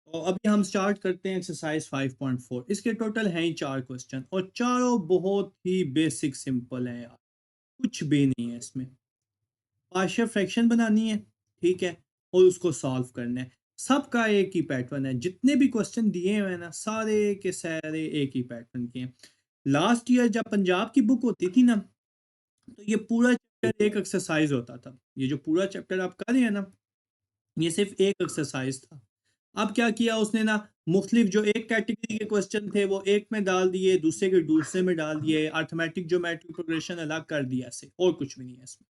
तो अभी हम स्टार्ट करते हैं एक्सरसाइज 5.4। इसके टोटल हैं ही 4 क्वेश्चन और चारों बहुत ही बेसिक सिंपल हैं यार, कुछ भी नहीं है इसमें। पार्शियल फ्रैक्शन बनानी है, ठीक है, और उसको सॉल्व करना है। सबका एक ही पैटर्न है, जितने भी क्वेश्चन दिए हुए हैं ना सारे के सारे एक ही पैटर्न के हैं। लास्ट ईयर जब पंजाब की बुक होती थी ना, तो ये पूरा चैप्टर एक एक्सरसाइज होता था। ये जो पूरा चैप्टर आप कर रहे हैं ना, ये सिर्फ एक एक्सरसाइज था। अब क्या किया उसने ना, मुख्तलिफ जो एक कैटेगरी के क्वेश्चन थे वो एक में डाल दिए, दूसरे के दूसरे में डाल दिए, अर्थमेटिक ज्योमेट्रिक प्रोग्रेशन अलग कर दिया ऐसे, और कुछ भी नहीं है इसमें।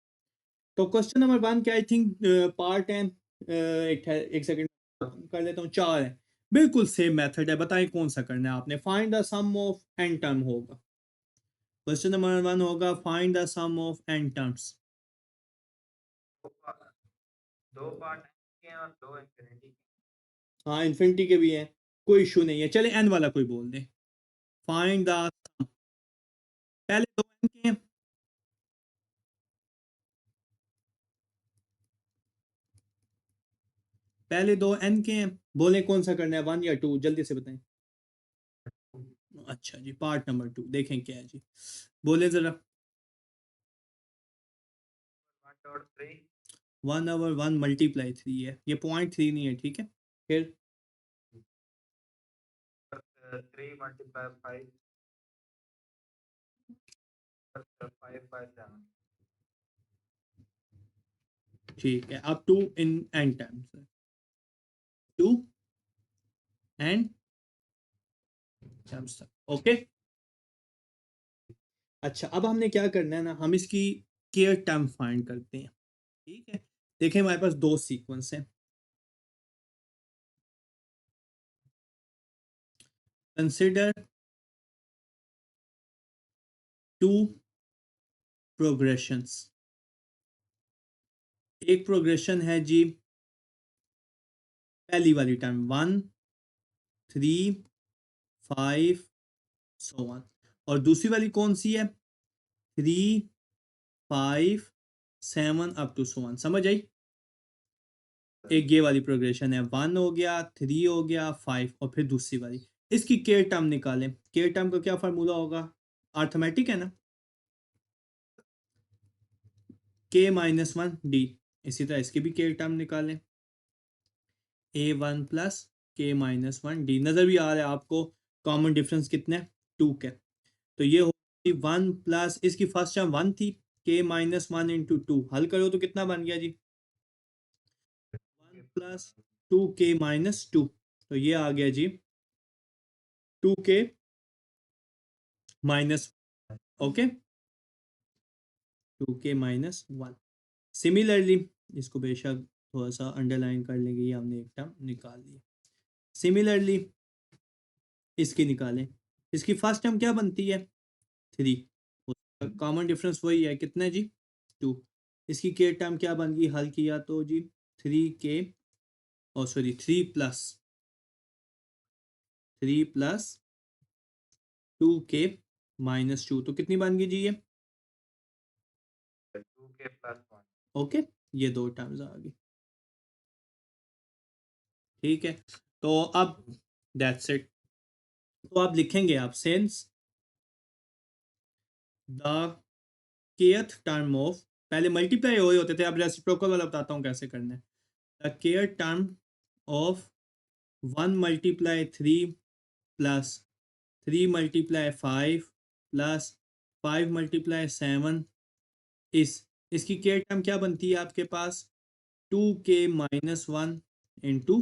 तो क्वेश्चन नंबर 1 के आई थिंक पार्ट है, एक सेकंड कर लेता हूँ, 4 है। बिल्कुल सेम मेथड है, बताएं कौन सा करना है आपने। Find the sum of n term होगा। क्वेश्चन नंबर 1 होगा find the sum of n terms. दो पार्ट के हैं और दो इंफिनिटी के। हाँ इन्फिनिटी के भी हैं, कोई इशू नहीं है। चले एन वाला कोई बोल दे। फाइंड द सम, पहले दो एन के हैं, पहले दो एन के हैं, बोले कौन सा करना है, 1 या 2, जल्दी से बताएं। अच्छा जी, पार्ट नंबर 2 देखें क्या है जी, बोले जरा। 1.3 1/1 मल्टीप्लाई 3 है, ये 0.3 नहीं है, ठीक है। फिर 3 मल्टीप्लाई 5 5 बाय 7। ठीक है, अब 2 in n times, 2 n times तक, ओके। अच्छा अब हमने क्या करना है ना, हम इसकी केयर टर्म फाइंड करते हैं, ठीक है। देखें हमारे पास दो सीक्वेंस हैं, कंसिडर टू प्रोग्रेशंस। एक प्रोग्रेशन है जी, पहली वाली टर्म 1 3 5 सो ऑन, और दूसरी वाली कौन सी है, 3 5 7 अप टू सो ऑन, समझ आई। एक ये वाली प्रोग्रेशन है, 1 हो गया, 3 हो गया, 5, और फिर दूसरी वाली। इसकी केयर टर्म निकालें। केयर टर्म का क्या फार्मूला होगा, अर्थमेटिक है ना, k-1 d। इसी तरह इसकी भी केयर टर्म निकालें, a1 प्लस k-1 d। नजर भी आ रहा है आपको, कॉमन डिफरेंस कितने, 2 के। तो ये होगी 1 प्लस, इसकी फर्स्ट टर्म 1 थी, k-1 इंटू 2, हल करो तो कितना बन गया जी, 1 प्लस 2k-2। तो ये आ गया जी 2k-, ओके, 2k-1। सिमिलरली इसको बेशक थोड़ा सा अंडरलाइन कर लेंगे, ये हमने एक टर्म निकाल लिया। सिमिलरली इसकी निकालें, इसकी फर्स्ट टर्म क्या बनती है, 3, कॉमन डिफरेंस वही है, कितना जी, 2। इसकी के टर्म क्या बन गई, हल किया तो जी 3k, और सॉरी 3 प्लस 2k-2, तो कितनी बन गई जी ये, 2k प्लस 1। ओके। ये दो टर्म्स आ गई, ठीक है। तो अब दैट्स इट। तो आप लिखेंगे, आप sense the kth term of, पहले मल्टीप्लाई हो होते थे, अब रेसिप्रोकल वाला बताता हूँ कैसे करना है। The care term of 1 multiply 3 plus 3 multiply 5 plus 5 multiply 7, इसकी केयर टर्म क्या बनती है आपके पास, 2k-1 इंटू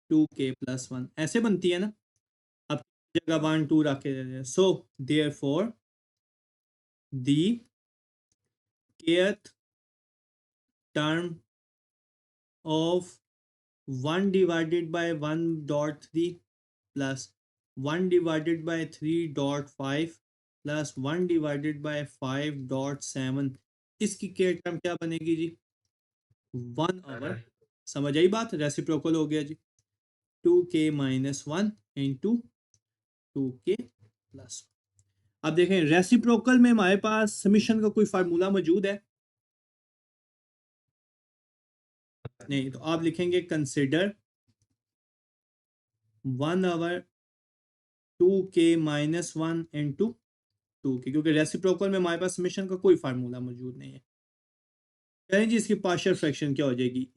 2k+1, ऐसे बनती है ना। अब जगह 1 2 रख के, so therefore the kth term of 1 divided by 1.3 plus 1 divided by 3.5 plus 1 divided by 5.7, इसकी केयर टर्म क्या बनेगी जी, 1/, समझ आई बात, रेसिप्रोकल हो गया जी, 2k-1 इंटू 2k+। अब देखें रेसिप्रोकल में हमारे पास समीशन का कोई फार्मूला मौजूद है, नहीं, तो आप लिखेंगे कंसिडर 1/2k-1 इंटू 2k, क्योंकि रेसिप्रोकल में हमारे पास समेशन का कोई फार्मूला मौजूद नहीं है। करें जी, इसकी पार्शियल फ्रैक्शन क्या हो जाएगी,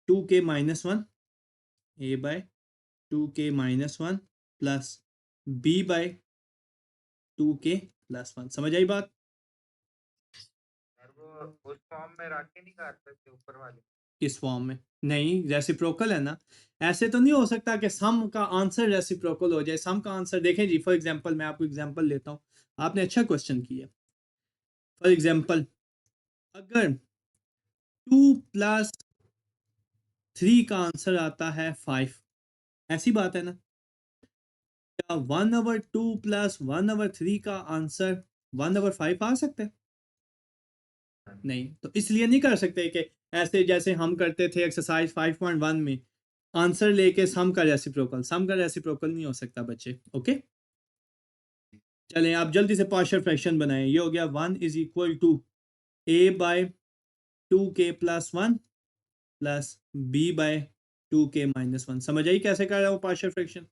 a/2k-1, a/2k-1 प्लस b/2k+1। समझ आई बात? सर वो उस फॉर्म में रख के नहीं काट सकते ऊपर वाले? किस फॉर्म में? नहीं, रेसिप्रोकल है ना। ऐसे तो नहीं हो सकता कि सम का आंसर रेसिप्रोकल हो जाए। सम का आंसर देखें जी, फॉर एग्जांपल मैं आपको एग्जांपल लेता हूँ। आपने अच्छा क्वेश्चन किया। फॉर एग्जांपल, अगर 2+3 का आंसर आता है 5, ऐसी बात है ना? क्या 1/2 प्लस 1/3 का आंसर 1/5 आ सकता है? नहीं, तो इसलिए नहीं कर सकते कि ऐसे जैसे हम करते थे एक्सरसाइज 5.1 में, आंसर लेके सम का रेसिप्रोकल। सम का रेसिप्रोकल नहीं हो सकता बच्चे। ओके, चलें आप जल्दी से पार्शियल फ्रैक्शन बनाएं। ये हो गया 1 = a/2k+1 प्लस b/2k-1। समझ आई कैसे कर रहा हूँ पार्शियल फ्रैक्शन?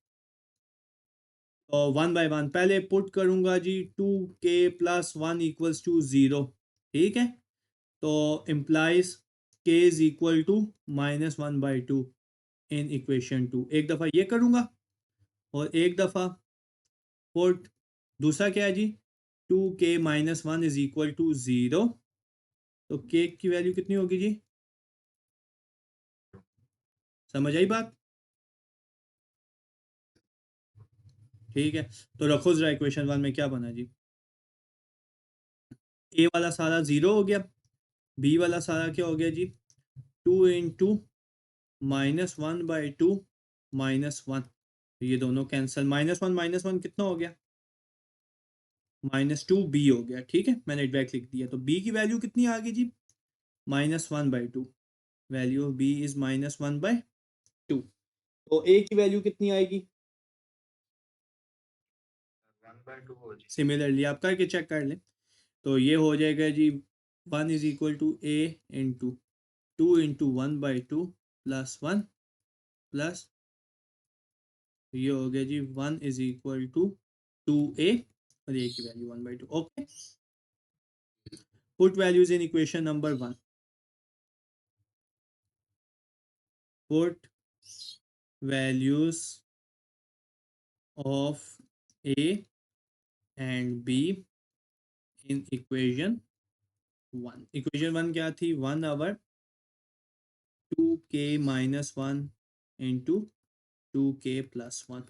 तो 1/1 पहले पुट करूंगा जी, 2k+1 = 0। ठीक है, तो इम्प्लाइज k = -1/2 इन इक्वेशन 2। एक दफ़ा ये करूंगा और एक दफ़ा पुट, दूसरा क्या है जी, 2k-1 = 0। तो k की वैल्यू कितनी होगी जी? समझ आई बात? ठीक है, तो रखो जरा इक्वेशन 1 में क्या बना जी। a वाला सारा 0 हो गया, b वाला सारा क्या हो गया जी, 2 इंटू -1/2 -1। ये दोनों कैंसिल, -1 कितना हो गया, -2b हो गया। ठीक है, मैंने बैक लिख दिया। तो b की वैल्यू कितनी आ गई जी, -1/2। Value of b is -1/2। तो a की वैल्यू कितनी आएगी? 1/2 हो जाए। सिमिलरली आप करके चेक कर लें। तो ये हो जाएगा जी, 1 = a into 2 into 1/2 plus 1 plus, ये हो गया जी 1 = 2a और a की value 1/2। Okay, put values in equation number 1। Put values of a and b in equation 1। Equation 1 क्या थी, 1/2k-1 इंटू 2k+1।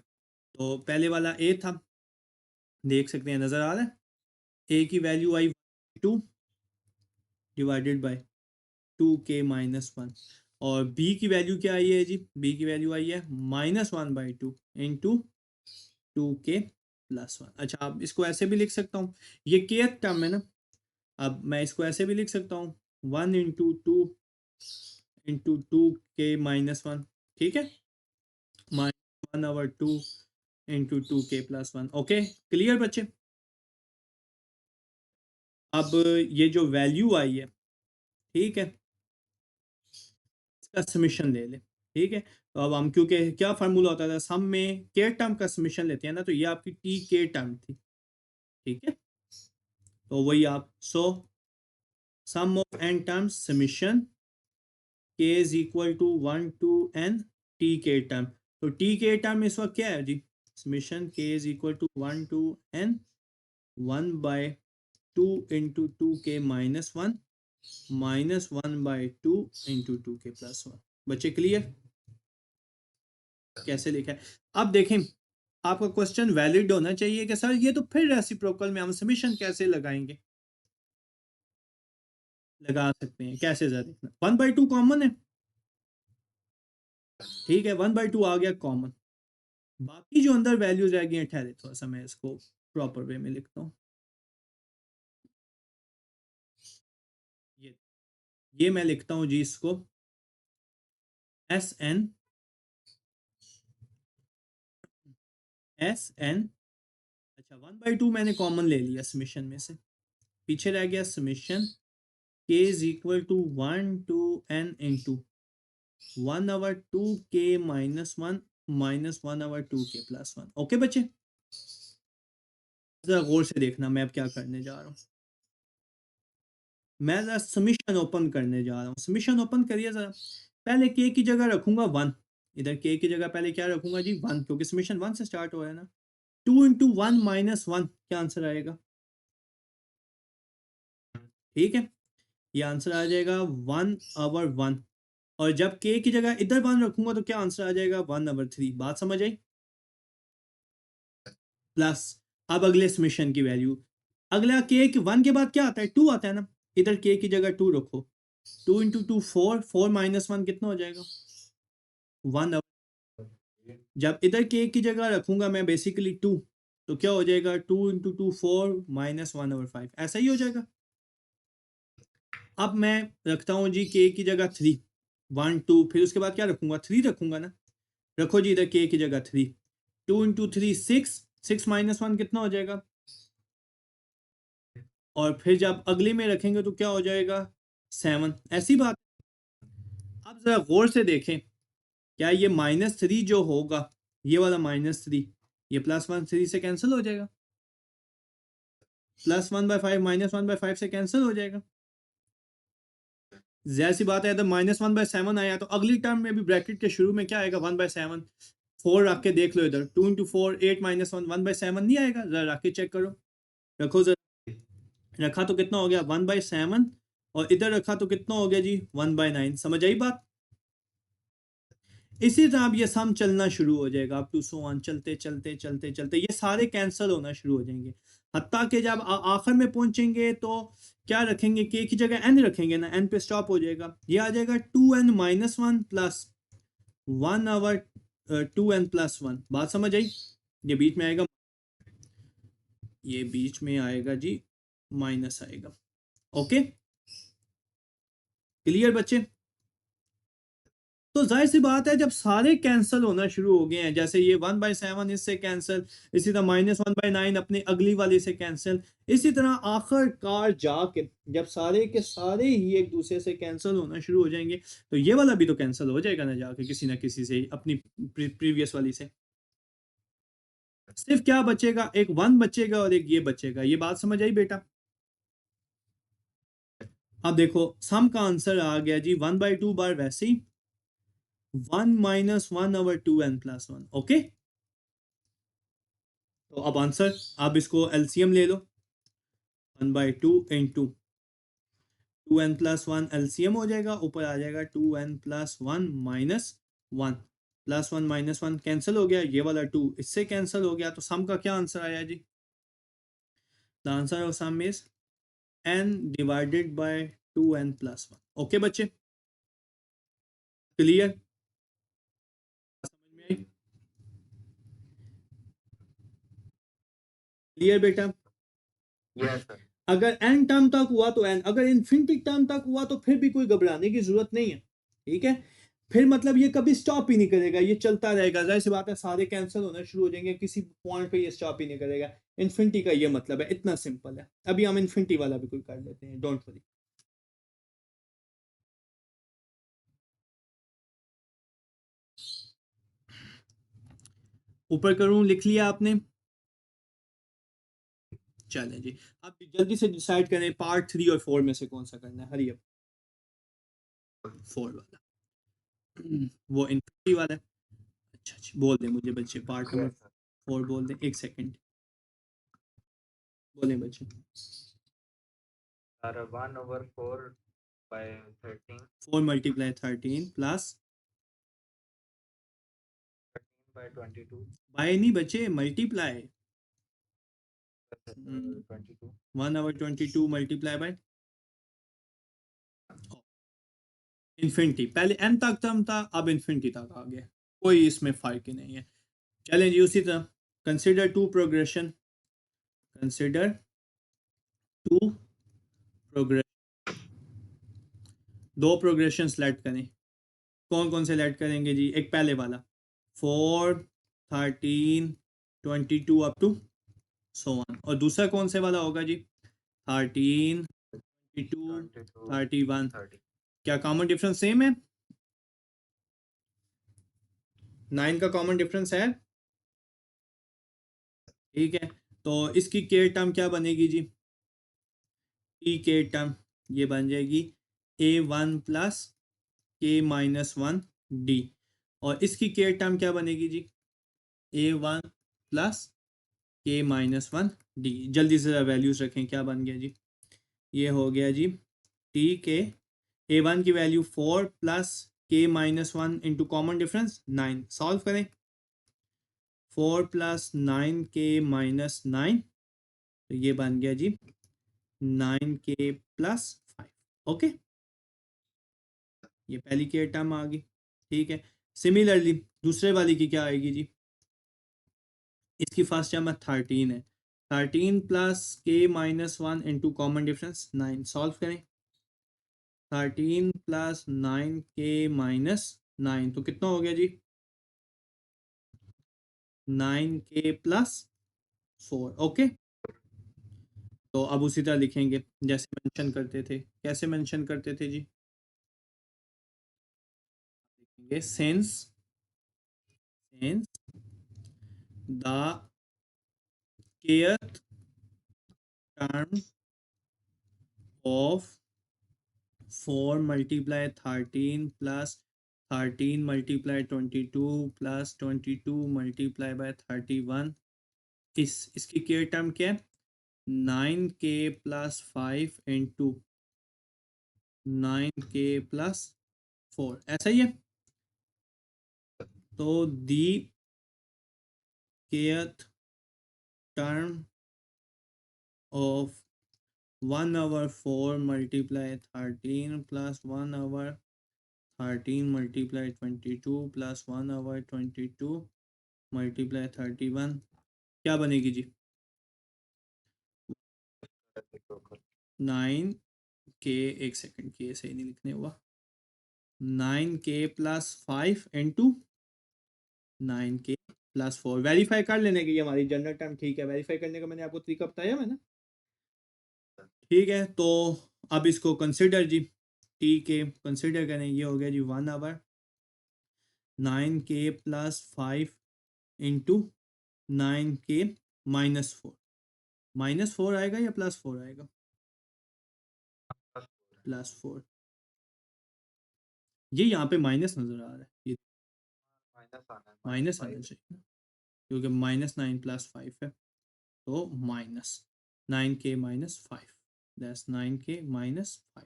तो पहले वाला a था, देख सकते हैं, नजर आ रहा है। a की value I 2 divided by 2k-1, और b की वैल्यू क्या आई है जी, b की वैल्यू आई है -1/2 इंटू 2k+1। अच्छा, अब इसको ऐसे भी लिख सकता हूँ, ये k टर्म है ना। अब मैं इसको ऐसे भी लिख सकता हूँ, 1 इंटू 2 इंटू 2k-1। ठीक है, -1/2 इंटू 2k+1। ओके, क्लियर बच्चे? अब ये जो वैल्यू आई है, ठीक है, इसका समीशन ले लें। ठीक है, तो अब हम, क्योंकि क्या फार्मूला होता था सम में, के टर्म का समीशन लेते हैं ना, तो ये आपकी टी के टर्म थी। ठीक है, तो वही आप, so sum of n terms summation k is equal to 1 to n T k term. तो टी के टर्म इस वक्त क्या है जी, summation k is equal to 1 to n 1/2 into 2k-1 -1/2 into 2k+1। बच्चे क्लियर कैसे लिखा है? अब देखें, आपका क्वेश्चन वैलिड होना चाहिए कि सर ये तो फिर रेसिप्रोकल में हम समीशन कैसे लगाएंगे। लगा सकते हैं कैसे, जरा देखना, 1/2 कॉमन है। ठीक है, 1/2 आ गया कॉमन। बाकी जो अंदर वैल्यूज रह गई हैं, ठहरे थोड़ा सा मैं इसको प्रॉपर वे में लिखता हूँ। ये ये मैं लिखता हूँ जी इसको SN। अच्छा, 1/2 मैंने कॉमन ले लिया समीशन में से, पीछे रह गया summation k is equal to 1 to n into 1/2k-1 -1/2k+1। Okay बच्चे, जरा गौर से देखना मैं अब क्या करने जा रहा हूँ। मैं जरा समीशन ओपन करने जा रहा हूँ। समीशन ओपन करिए जरा। पहले k की जगह रखूंगा 1, इधर k की जगह पहले क्या रखूंगा जी 1, क्योंकि समीशन 1 से स्टार्ट हो रहा है ना। 2 × 1 - 1 क्या आंसर आएगा? ठीक है, ये आंसर आ जाएगा 1/1। और जब k की जगह इधर 1 रखूंगा तो क्या आंसर आ जाएगा 1/3। बात समझ आई? प्लस अब अगले समीशन की वैल्यू, अगला k के 1 के बाद क्या आता है 2 आता है ना, इधर k की जगह 2 रखो। 2 × 2 4, 4 - 1 कितना हो जाएगा 1। जब इधर k की जगह रखूंगा मैं बेसिकली 2, तो क्या हो जाएगा 2 × 2 4 - 1/5, ऐसा ही हो जाएगा। अब मैं रखता हूँ जी k की जगह 3, 1 2, फिर उसके बाद क्या रखूंगा 3 रखूंगा ना। रखो जी इधर k की जगह 3, 2 × 3 6, 6 - 1 कितना हो जाएगा। और फिर जब अगले में रखेंगे तो क्या हो जाएगा 7। ऐसी बात। अब जरा गौर से देखें, क्या ये -3 जो होगा, ये वाला -3, ये +1 3 से कैंसिल हो जाएगा। +1/5 -1/5 से कैंसिल हो जाएगा। जैसी बात है, अगर -1/7 आया तो अगली टर्म में भी ब्रैकेट के शुरू में क्या आएगा 1/7। 4 रख के देख लो इधर, 2 × 4 8 - 1 1/7 नहीं आएगा। जरा रख के चेक करो। रखो जरा, रखा तो कितना हो गया 1/7, और इधर रखा तो कितना हो गया जी 1/9। समझ आई बात? इसी तरह अब ये सम चलना शुरू हो जाएगा, अप टू सो ऑन, चलते चलते चलते चलते ये सारे कैंसिल होना शुरू हो जाएंगे। हत्ता कि जब आखिर में पहुंचेंगे तो क्या रखेंगे, k की जगह n रखेंगे ना, n पे स्टॉप हो जाएगा। ये आ जाएगा 2n - 1 प्लस 1/2n+1। बात समझ आई? ये बीच में आएगा, ये बीच में आएगा जी माइनस आएगा। ओके, क्लियर बच्चे? तो जाहिर सी बात है जब सारे कैंसिल होना शुरू हो गए हैं, जैसे ये 1/7 इससे कैंसिल, इसी तरह -1/9 अपनी अगली वाली से कैंसिल, इसी तरह आखिरकार जाके जब सारे के सारे ही एक दूसरे से कैंसिल होना शुरू हो जाएंगे, तो ये वाला भी तो कैंसिल हो जाएगा ना जाके किसी ना किसी से, अपनी प्रीवियस वाली से। सिर्फ क्या बचेगा, एक 1 बचेगा और एक ये बचेगा। ये बात समझ आई बेटा? अब देखो सम का आंसर आ गया जी 1/2 बार वैसे ही 1 - 1/2n+1। ओके, तो अब आंसर, आप इसको एलसीएम ले लो। 1/2 इंटू 2n+1 एलसीएम हो जाएगा, ऊपर आ जाएगा 2n+1 माइनस 1, +1 - 1 कैंसिल हो गया, ये वाला 2 इससे कैंसिल हो गया। तो सम का क्या आंसर आया जी? The answer of sum is n divided by 2n+1। Okay बच्चे, क्लियर? समझ में आई? क्लियर बेटा? Yes sir. अगर n टर्म तक हुआ तो n, अगर इन्फिनिटी टर्म तक हुआ तो फिर भी कोई घबराने की जरूरत नहीं है। ठीक है, फिर मतलब ये कभी स्टॉप ही नहीं करेगा, ये चलता रहेगा। जाहिर सी बात है सारे कैंसिल होना शुरू हो जाएंगे, किसी पॉइंट पे ये स्टॉप ही नहीं करेगा। इन्फिनिटी का ये मतलब है, इतना सिंपल है। अभी हम इन्फिनिटी वाला भी कोई कर लेते हैं, डोंट वरी। ऊपर करूं, लिख लिया आपने? चलें जी, अब जल्दी से डिसाइड करें पार्ट 3 और 4 में से कौन सा करना है। हरी अब 4 वाला। वो इन्फिनिटी वाला है। अच्छा अच्छा, बोल दें मुझे बच्चे, पार्ट नंबर यस सर। 4 बोल दें। एक सेकंड बोले बच्चे। सर 1/4/13, 4 × 13 प्लस 13/22, बाय नहीं बच्चे, मल्टीप्लाई। 22। 1/22 multiply by infinity. पहले n तक टर्म था, अब इन्फिनिटी तक आ गया, कोई इसमें फर्क ही नहीं है। चलें जी, उसी तरह consider two progression, consider two progression, दो प्रोग्रेशन सेलेक्ट करें। कौन कौन से सेलेक्ट करेंगे जी? एक पहले वाला 4 13 22 अप टू सो ऑन, और दूसरा कौन से वाला होगा जी? 13 22 22, 31। 30। क्या कॉमन डिफरेंस सेम है? 9 का कॉमन डिफरेंस है, ठीक है। तो इसकी के टर्म क्या बनेगी जी, टी के टर्म ये बन जाएगी A1 प्लस K-1 D, और इसकी के टर्म क्या बनेगी जी, A1 प्लस K-1 D। जल्दी से वैल्यूज रखें, क्या बन गया जी, ये हो गया जी टी के A1 की value 4 plus K-1 into common difference 9, solve करें, 4 प्लस 9K-9, तो ये बन गया जी 9K+5। ओके, ये पहली के टर्म आ गई, ठीक है। सिमिलरली दूसरे वाली की क्या आएगी जी, इसकी फर्स्ट टर्म 13 है, 13 plus K-1 into common difference 9, solve करें, 13 प्लस 9K-9, तो कितना हो गया जी 9K+4। ओके, तो अब उसी तरह लिखेंगे जैसे मेंशन करते थे, कैसे मेंशन करते थे जी, लिखेंगे since the kth term of 4 multiply 13 plus 13 multiply 22 plus 22 multiply by 31, इसकी के टर्म क्या है, 9K+5 इंटू 9K+4, ऐसा ही है। तो दी kth term of 1/4 multiply 13 plus 1/13 multiply 22 plus 1/22 multiply 31, क्या बनेगी जी, 9K, एक सेकंड, के सही नहीं लिखने हुआ, 9K+5 इंटू 9K+4, वेरीफाई कर लेने की, ये हमारी जनरल टर्म ठीक है, वेरीफाई करने का मैंने आपको तरीका बताया मैंने, ठीक है। तो अब इसको कंसिडर जी, टी के कंसिडर करें, ये हो गया जी 1/9K+5 इंटू 9K-4, -4 आएगा या +4 आएगा, +4, ये यहाँ पे माइनस नज़र आ रहा है, ये माइनस आना है, माइनस आना -5। चाहिए ना, क्योंकि -9 + 5 है, तो -9K-5, दैट्स 9K-5,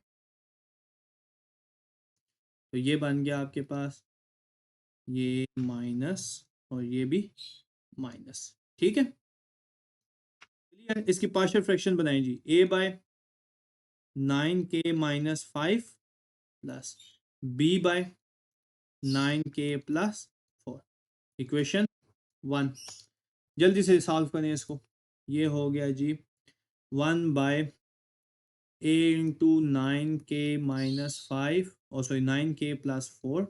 तो ये बन गया आपके पास, ये माइनस और ये भी माइनस, ठीक है। क्लियर, इसकी पार्शियल फ्रैक्शन बनाएं जी, A/9K-5 प्लस B/9K+4, इक्वेशन 1, जल्दी से सॉल्व करें इसको, ये हो गया जी 1/A इंटू 9K-5, और sorry 9K+4,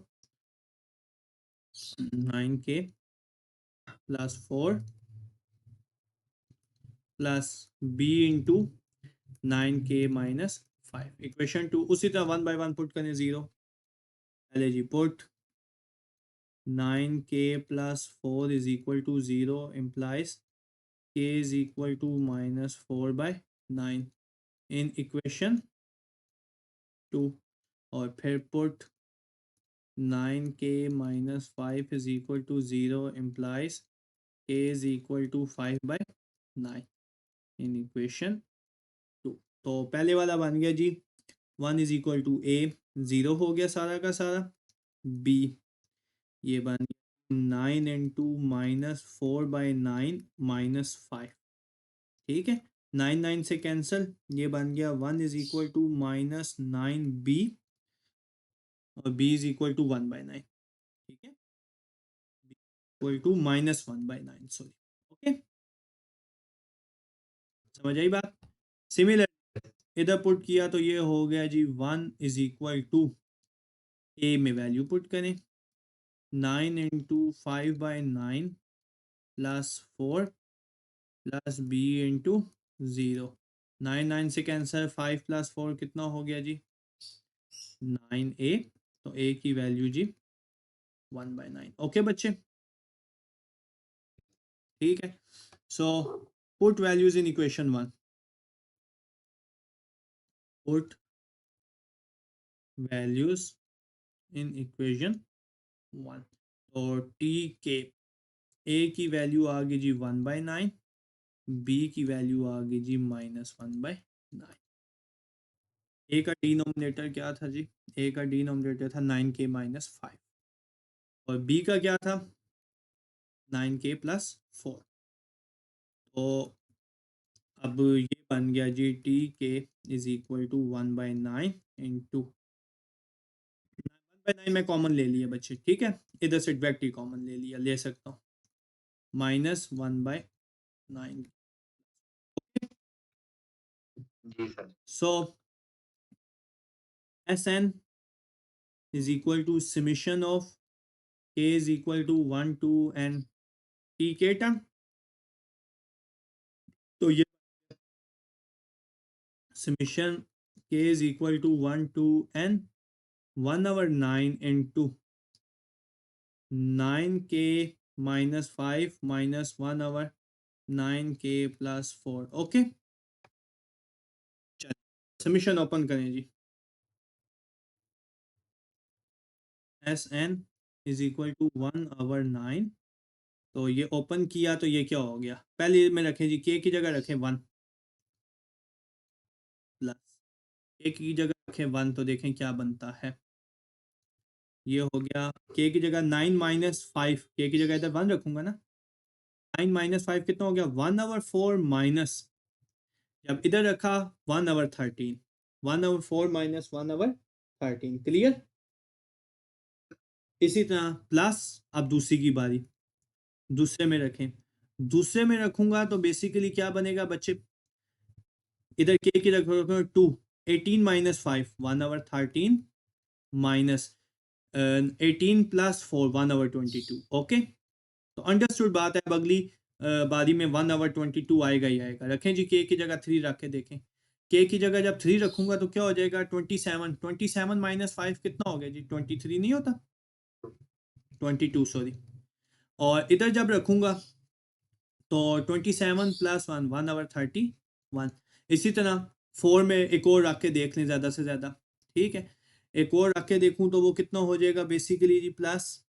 9K+4 plus B into 9K-5, equation 2, उसी तरह 1/1 पुट करें, 0, पहले जी put 9K+4 is equal to 0 implies K is equal to -4/9 in equation 2, और फिर put 9K-5 is equal to 0 implies K is equal to 5/9 in equation 2। तो पहले वाला बन गया जी 1 इज इक्वल टू A, 0 हो गया सारा का सारा, B ये बन गया 9 इंटू -4/9 -5, ठीक है, 9 9 से कैंसिल, ये बन गया 1 इज इक्वल टू -9B, और B इज इक्वल टू 1/9, ठीक है, इक्वल टू -1/9, सॉरी, ओके, समझ आई बात। सिमिलर इधर पुट किया तो ये हो गया जी 1 इज इक्वल टू, ए में वैल्यू पुट करें, 9 इंटू 5/9 +4 प्लस B इंटू 0, 9 9 से कैंसर, 5 + 4 कितना हो गया जी 9A, तो A की वैल्यू जी 1/9। ओके बच्चे, ठीक है। So put values in equation 1, put values in equation 1। तो टी के ए की वैल्यू आ गई जी 1/9, बी की वैल्यू आ गई जी -1/9। ए का डिनोमिनेटर क्या था जी? ए का डिनोमिनेटर था 9k-5 और बी का क्या था? 9k+4। तो अब ये बन गया जी टी के इज इक्वल टू 1/9 इंटू 1/9 में कॉमन ले लिया बच्चे, ठीक है। इधर से डायरेक्ट ही कॉमन ले लिया, ले सकता हूँ, -1/9। जी sir. So Sn is equal to summation of k is equal to 1 to n tk term. तो ये summation k is equal to 1 to n 1/9 into 9k-5 minus 1/9k+4। Okay, चलिए समीशन ओपन करें जी। Sn is equal to 1/9। तो ये open किया तो ये क्या हो गया? पहले में रखें जी, k की जगह रखें 1 प्लस k की जगह रखें 1, तो देखें क्या बनता है। ये हो गया k की जगह 9-5, k की जगह इधर 1 रखूंगा ना, 9-5 कितना हो गया? 1/4 माइनस, जब इधर रखा 1/13, 1/4 माइनस 1/13। क्लियर? इसी तरह प्लस, अब दूसरी की बारी, दूसरे में रखें, दूसरे में रखूंगा तो बेसिकली क्या बनेगा बच्चे? इधर k की रखो 2, 18-5 1/13 माइनस 18+4 1/22। ओके, तो अंडरस्टूड बात है। अब अगली बारी में 1/22 आएगा ही आएगा। रखें जी k की जगह 3 रख के देखें, k की जगह जब 3 रखूंगा तो क्या हो जाएगा? 27, 27-5 कितना हो गया जी? 23 नहीं होता? 22 सॉरी। और इधर जब रखूंगा तो 27+1 1/31। इसी तरह 4 में एक और रख के देख लें ज़्यादा से ज़्यादा, ठीक है। एक और रख के देखूं तो वो कितना हो जाएगा बेसिकली जी? प्लस,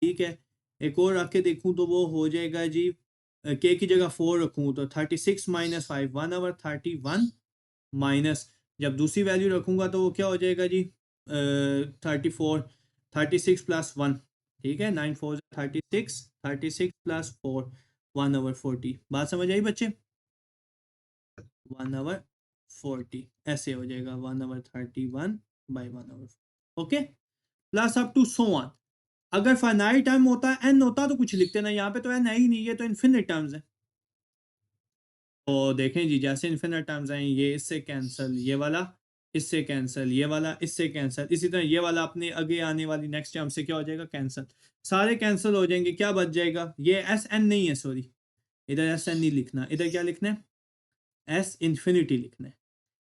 ठीक है। एक और रख के देखूं तो वो हो जाएगा जी, के की जगह 4 रखूं तो 36-5 1/31 माइनस, जब दूसरी वैल्यू रखूंगा तो वो क्या हो जाएगा जी? 34, 36+1, ठीक है। 9 4 36, 36+4 1/40। बात समझ आई बच्चे? 1/40 ऐसे हो जाएगा 1/31/1/4। Okay, plus up to so on. अगर फाइनाइट टाइम होता, एन होता तो कुछ लिखते ना, यहाँ पे तो एन है ही नहीं, ये तो इन्फिनिट टर्म्स है। तो देखें जी, जैसे इन्फिनिट टर्म्स हैं, ये इससे कैंसिल, ये वाला इससे कैंसिल, ये वाला इससे कैंसिल, इसी तरह ये वाला अपने आगे आने वाली नेक्स्ट टर्म से क्या हो जाएगा? कैंसिल। सारे कैंसिल हो जाएंगे, क्या बच जाएगा? ये एस एन नहीं है, सॉरी, इधर एस एन नहीं लिखना, इधर क्या लिखना है? एस इन्फिनिटी लिखना है,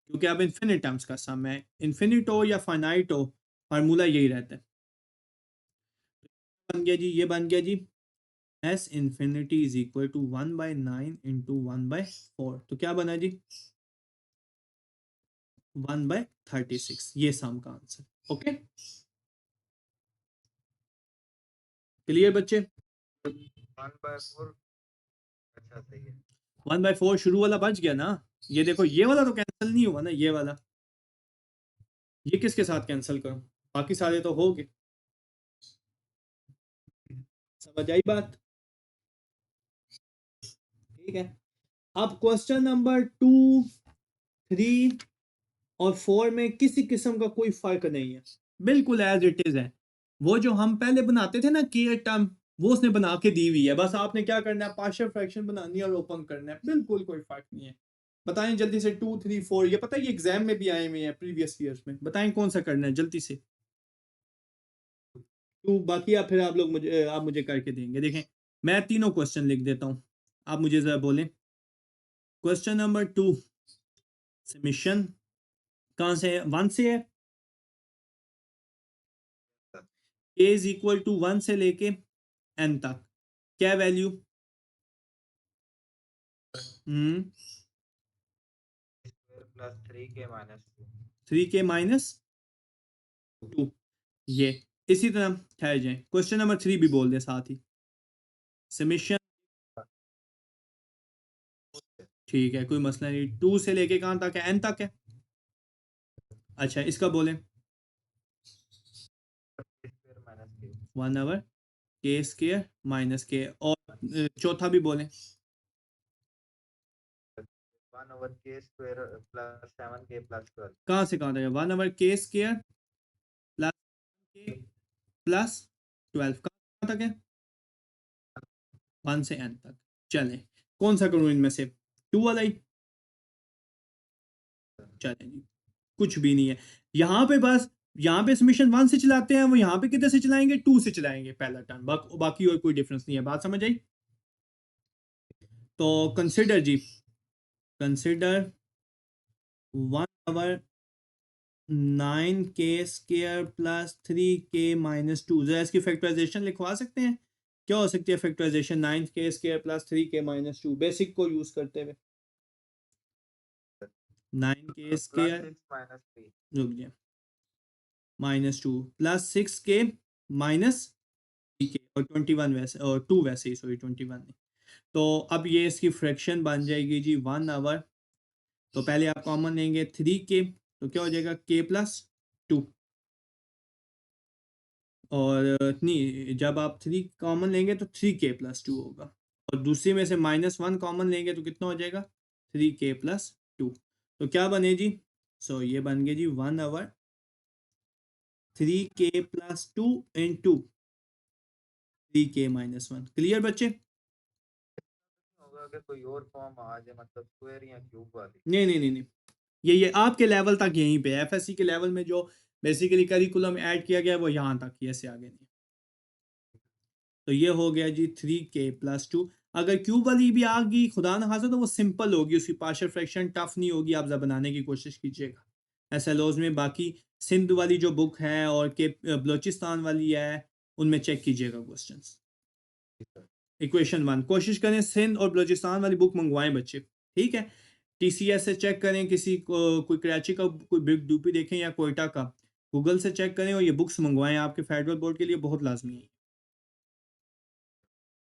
क्योंकि अब इन्फिनिट टर्म्स का सम है। इन्फिनिट हो या फाइनाइट हो, फार्मूला यही रहता है। बन गया जी, ये बन गया जी, S infinity is equal to 1/9 into 1/4। तो क्या बना जी? 1/36। ये सम का आंसर। ओके, क्लियर बच्चे? 1/4। अच्छा सही है। 1/4 शुरू वाला बच गया ना। ये देखो, ये वाला तो कैंसिल नहीं हुआ ना, ये वाला, ये किसके साथ कैंसिल करूं? बाकी सारे तो हो गए। समझ आई बात? ठीक है। अब क्वेश्चन नंबर 2, 3 और 4 में किसी किस्म का कोई फर्क नहीं है, बिल्कुल एज इट इज है। वो जो हम पहले बनाते थे ना की टर्म, वो उसने बना के दी हुई है, बस आपने क्या करना है? पार्शियल फ्रैक्शन बनानी है और ओपन करना है, बिल्कुल कोई फर्क नहीं है। बताएं जल्दी से, 2 3 4, ये पता है ये एग्जाम में भी आए हुए हैं प्रीवियस ईयर्स में, बताएं कौन सा करना है जल्दी से। तो बाकी आप फिर आप मुझे करके देंगे। देखें, मैं तीनों क्वेश्चन लिख देता हूं, आप मुझे जरा बोलें। क्वेश्चन नंबर 2, समीशन कहां से है? 1 से है। k इज इक्वल टू 1 से लेके n तक क्या value? Hmm square plus 3k minus 2। 3k minus 2। ये इसी तरह ठहर जाए, क्वेश्चन नंबर 3 भी बोल दे साथ ही, समेशन। ठीक है, कोई मसला नहीं, 2 से लेके कहाँ तक है? n तक है। अच्छा, इसका बोले square minus k 1 k square minus के, और चौथा भी बोले 1/k square plus 7k plus 12। कहाँ से कहाँ तक है? 1 k स्क्वायर प्लस के प्लस 12 कहाँ तक है? 1 से n तक। चले, कौन सा करूँ इनमें से? 2 वाला ही। चले जी, कुछ भी नहीं है यहाँ पे, बस यहाँ पे समीशन 1 से चलाते हैं, वो यहाँ पे कितने से चलाएंगे? 2 से चलाएंगे पहला टर्म, बाकी और कोई डिफरेंस नहीं है। बात समझ आई? तो कंसिडर जी, consider 1 9k square plus 3k minus 2। जरा इसकी फैक्टराइजेशन लिखवा सकते हैं? क्या हो सकती है factorization 9k square plus 3k minus 2, basic को यूज करते हुए? 9k plus square, 6 minus 3। रुक जाए, minus 2 plus 6k minus 3k, और 21 वैसे, और 2 वैसे ही, सॉरी 21 नहीं। तो अब ये इसकी फ्रैक्शन बन जाएगी जी 1 आवर। तो पहले आप कॉमन लेंगे 3k, तो क्या हो जाएगा? k plus 2। और नहीं, जब आप 3 कॉमन लेंगे तो 3k प्लस 2 होगा, और दूसरी में से -1 कॉमन लेंगे तो कितना हो जाएगा? 3k plus 2। तो क्या बने जी? ये बन गए जी 1 over 3k plus 2 into 3k minus 1। Clear बच्चे? होगा कि कोई और फॉर्म आ जाए, मतलब स्क्वायर या क्यूब वाली। नहीं नहीं नहीं नहीं, ये आपके लेवल तक यहीं पे, एफएससी के लेवल में जो बेसिकली करिकुलम ऐड किया गया है वो यहाँ तक ही है, ऐसे आगे नहीं। तो ये हो गया जी 3k प्लस 2। अगर क्यूब वाली भी आ गई खुदा न खासा तो वो सिंपल होगी, उसकी पार्शियल फ्रैक्शन टफ नहीं होगी, आप जब बनाने की कोशिश कीजिएगा एसएलओज में। बाकी सिंध वाली जो बुक है और के बलोचिस्तान वाली है, उनमें चेक कीजिएगा क्वेश्चंस। इक्वेशन 1 कोशिश करें सिंध और बलोचिस्तान वाली बुक मंगवाएं बच्चे, ठीक है? टीसीएस से चेक करें, किसी को कोई कराची का कोई बिग डूपी देखें या कोयटा का, गूगल से चेक करें और ये बुक्स मंगवाएं, आपके फेडरल बोर्ड के लिए बहुत लाजमी है।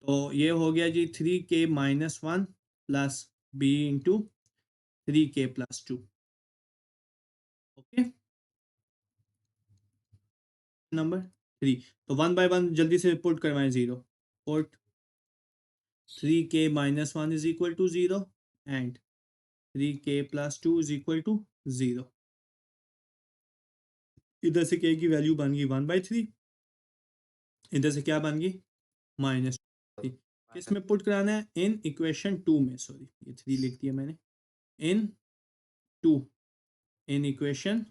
तो ये हो गया जी 3k minus 1 plus b into 3k plus 2। Okay, number 3। तो 1 बाय 1 जल्दी से पुट करवाएं, 0 put 3k minus 1 is equal to 0 and 3k plus 2 is equal to 0। इधर से k की वैल्यू बन गई 1/3, इधर से क्या बन गई? -3। किस में पुट कराना है? इन इक्वेशन 2 में, सॉरी ये 3 लिख दिया मैंने, इन 2, इन इक्वेशन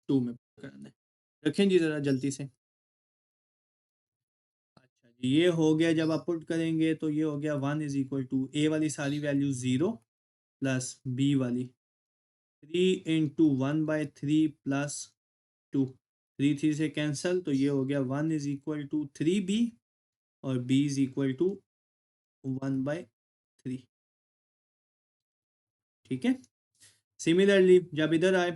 2 में पुट कराना है। रखें जी ज़रा जल्दी से। अच्छा जी, ये हो गया, जब आप पुट करेंगे तो ये हो गया 1 इज इक्वल टू ए वाली सारी वैल्यू 0 प्लस बी वाली 3 × 1/3 प्लस 2, 3 से कैंसिल, तो ये हो गया 1 इज इक्वल टू 3b और b इज इक्वल टू 1/3। ठीक है, सिमिलरली जब इधर आए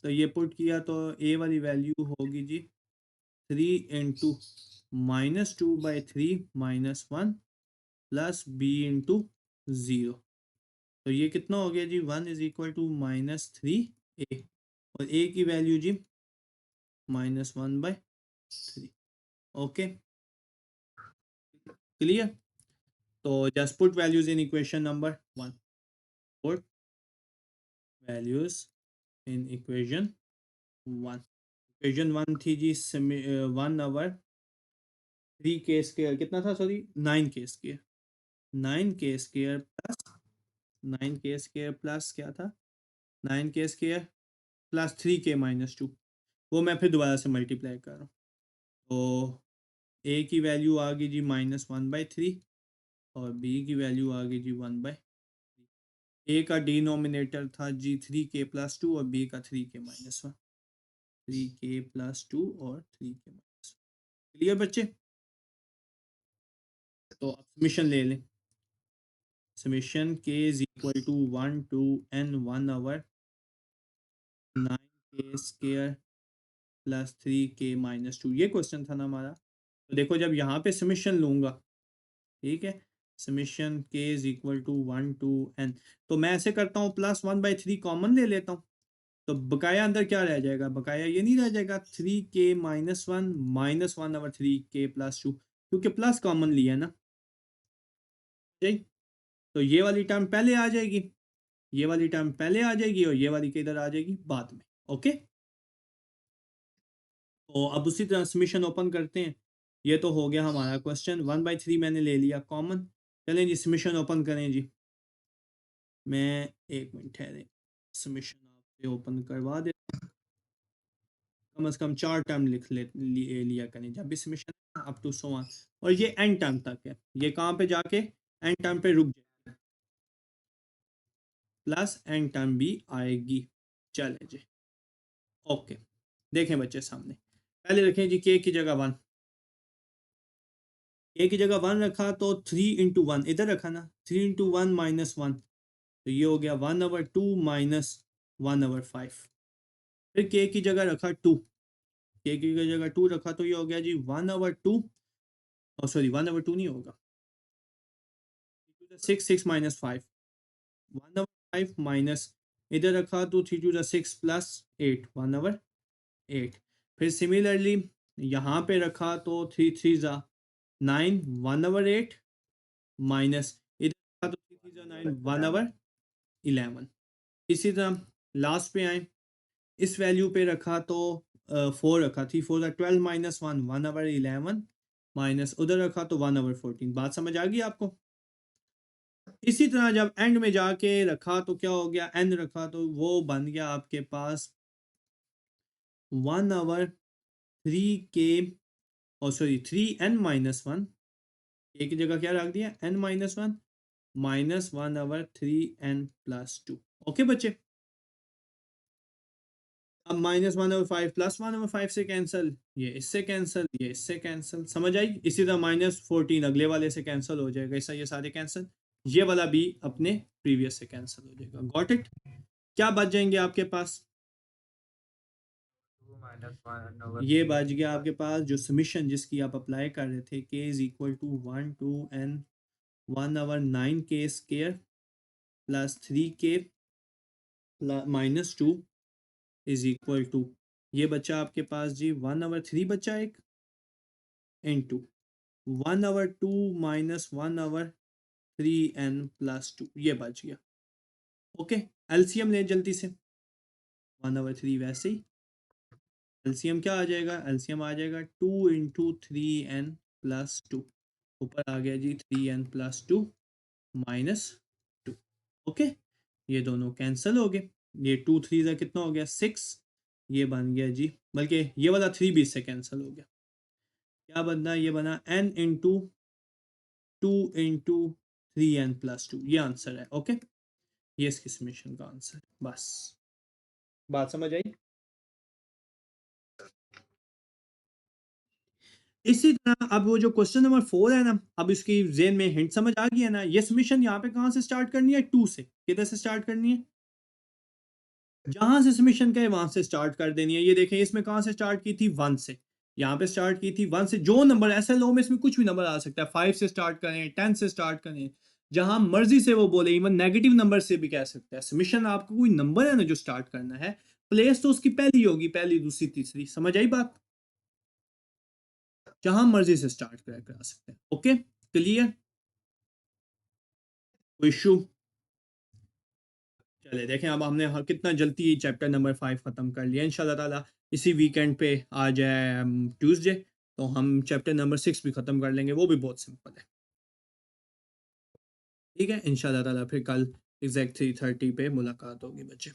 तो ये पुट किया तो ए वाली वैल्यू होगी जी 3 × -2/3 -1 प्लस b इंटू 0। तो ये कितना हो गया जी? 1 इज इक्वल टू -3a, और a की वैल्यू जी -1/3। Okay, clear? तो just put values in equation number 1, put values in equation 1। Equation 1 थी जी 1 आवर 3k स्क्वायर, कितना था sorry, 9k square, 9k square plus 9k square plus क्या था? 9k square plus 3k minus 2। वो मैं फिर दोबारा से मल्टीप्लाई कर रहा हूँ। तो ए की वैल्यू आ गई जी -1/3 और बी की वैल्यू आ गई जी 1/3। ए का डिनोमिनेटर था जी 3k+2 और बी का 3k-1, 3k+2 और 3k-1। क्लियर बच्चे? तो अब समीशन ले लें। Summation k is equal to 1 to n 1 over 9k square plus 3k minus 2, ये क्वेश्चन था ना हमारा। तो देखो जब यहाँ पे समीशन लूँगा, ठीक है, summation k is equal to 1 to n, तो मैं ऐसे करता हूँ +1/3 कॉमन ले लेता हूँ, तो बकाया अंदर क्या रह जाएगा, बकाया ये नहीं रह जाएगा 3k minus 1 -1 over 3k plus 2, क्योंकि प्लस कॉमन लिया ना, ठीक। तो ये वाली टर्म पहले आ जाएगी, ये वाली टर्म पहले आ जाएगी और ये वाली किधर आ जाएगी, बाद में। ओके, तो अब उसी तरह समीशन ओपन करते हैं। ये तो हो गया हमारा क्वेश्चन, 1/3 मैंने ले लिया कॉमन। चलें जी समीशन ओपन करें जी। मैं एक मिनट ठहरे, समीशन आपसे ओपन करवा दे, कम से कम 4 टर्म लिया करें जब भी summation up to so on, और ये एंड टर्म तक है, ये कहाँ पे जाके एंड टर्म पे रुक जाएगा, प्लस एंड टर्म भी आएगी। चले जी, ओके, देखें बच्चे सामने, पहले रखें जी के की जगह 1, के की जगह 1 रखा तो 3 इंटू 1 इधर रखा ना, 3 इंटू 1 माइनस 1, तो ये हो गया 1/2 माइनस 1/5। फिर के की जगह रखा 2, के की जगह 2 रखा तो ये हो गया जी 1/2, और सॉरी 1/2 नहीं होगा, 6 6 माइनस 5, 1/5 माइनस, इधर रखा तो 3 to the 6 प्लस 8, 1/8। फिर सिमिलरली यहाँ पे रखा तो 3 3 जा 9, 1/8 माइनस, इधर रखा तो 3 3 जा 9, 1/11। इसी तरह लास्ट पे आए, इस वैल्यू पे रखा तो 4 रखा थी, 4 12 माइनस 1, 1/11 माइनस, उधर रखा तो 1/14। बात समझ आ गई आपको? इसी तरह जब एंड में जाके रखा तो क्या हो गया, एन रखा तो वो बन गया आपके पास 1/3k, और सॉरी 3n-1, ए की जगह क्या रख दिया, n-1 माइनस 1/3n+2। ओके बच्चे, अब -1/5 +1/5 से कैंसिल, ये इससे कैंसिल, ये इससे कैंसिल, समझ आई? इसी तरह -14 अगले वाले से कैंसिल हो जाएगा, ऐसा ये सारे कैंसिल, ये वाला भी अपने प्रीवियस से कैंसिल हो जाएगा। Got it? क्या बच जाएंगे आपके पास, 2 माइनस 1 ओवर ये 3 बच गया आपके पास जो समीशन जिसकी आप अप्लाई कर रहे थे, k is equal to 1 to n 1/9k square plus 3k minus 2 is equal to, ये बचा आपके पास जी 1/3 बचा एक, इंटू 1/2 माइनस 1/3n+2, ये बच गया। ओके, एलसीएम ले जल्दी से, 1/3 वैसे ही, एलसीएम क्या आ जाएगा, एलसीएम आ जाएगा 2 इंटू 3n+2, ऊपर आ गया जी 3n+2 माइनस 2। ओके, ये दोनों कैंसिल हो गए, ये 2 3 का कितना हो गया 6, ये बन गया जी, बल्कि ये वाला 3 भी इससे कैंसिल हो गया, क्या बनना, ये बना n इंटू 2 इंटू 3n+2, ये आंसर है। ओके, ये इसकी समीशन का आंसर, बस बात समझ आई? इसी तरह अब वो जो क्वेश्चन नंबर 4 है ना, अब इसकी जेन में हिंट समझ आ गई है ना, ये समीशन यहाँ पे कहाँ से स्टार्ट करनी है, 2 से, किधर से स्टार्ट करनी है, जहां से समीशन का है वहां से स्टार्ट कर देनी है। ये देखें इसमें कहां से स्टार्ट की थी, 1 से, यहाँ पे स्टार्ट की थी 1 से, जो नंबर ऐसे लो में इसमें कुछ भी नंबर आ सकता है, 5 से स्टार्ट करें, 10 से स्टार्ट करें, जहां मर्जी से वो बोले, इवन नेगेटिव नंबर से भी कह सकता है। समीशन आपको कोई नंबर है ना जो स्टार्ट करना है, प्लेस तो उसकी पहली होगी, पहली दूसरी तीसरी, समझ आई बात? जहां मर्जी से स्टार्ट करा सकते हैं। ओके, क्लियर, कोई इशू? चले देखें अब हमने कितना जल्दी चैप्टर नंबर 5 ख़त्म कर लिया, इंशाल्लाह ताला इसी वीकेंड पे आ जाए ट्यूसडे, तो हम चैप्टर नंबर 6 भी ख़त्म कर लेंगे, वो भी बहुत सिंपल है। ठीक है, इंशाल्लाह ताला फिर कल एग्जैक्ट 3:30 पे मुलाकात होगी बच्चे।